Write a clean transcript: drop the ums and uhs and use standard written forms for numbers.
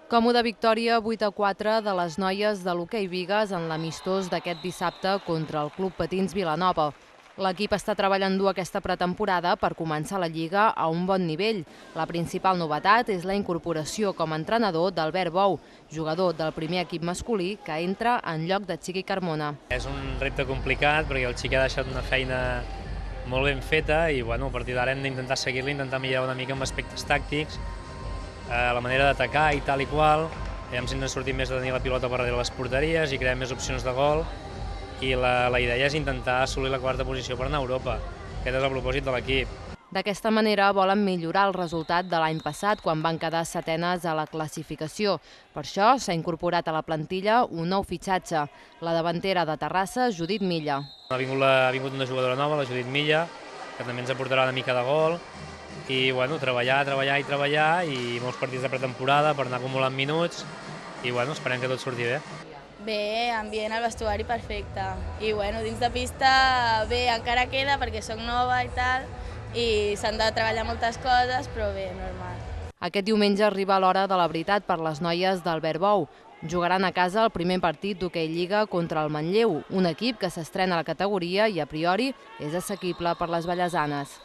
Còmoda victòria 8-4 de les noies de l'hoquei Bigues en l'amistós d'aquest dissabte contra el Club Patins Vilanova. L'equip està treballant dur aquesta pretemporada per començar la Lliga a un bon nivell. La principal novetat és la incorporació com a entrenador d'Albert Bou, jugador del primer equip masculí que entra en lloc de Chiqui Carmona. És un repte complicat perquè el Chiqui ha deixat una feina molt ben feta i a partir d'ara hem d'intentar seguir-la, intentar millorar una mica amb aspectes tàctics, la manera d'atacar i tal i qual. Aviam si ens sortim més de tenir la pilota per darrere les porteries i crear més opcions de gol. I la idea és intentar assolir la quarta posició per anar a Europa. Aquest és el propòsit de l'equip. D'aquesta manera volen millorar el resultat de l'any passat quan van quedar setenes a la classificació. Per això s'ha incorporat a la plantilla un nou fitxatge, la davantera de Terrassa, Judit Milla. Ha vingut una jugadora nova, la Judit Milla, que també ens aportarà una mica de gol. I treballar i molts partits de pretemporada per anar acumulant minuts i esperem que tot surti bé. Bé, ambient al vestuari perfecte i dins de pista bé, encara queda perquè soc nova i tal i s'han de treballar moltes coses, però bé, normal. Aquest diumenge arriba l'hora de la veritat per les noies d'Albert Bou. Jugaran a casa el primer partit d'hoquei Lliga contra el Manlleu, un equip que s'estrena a la categoria i a priori és assequible per les vallesanes.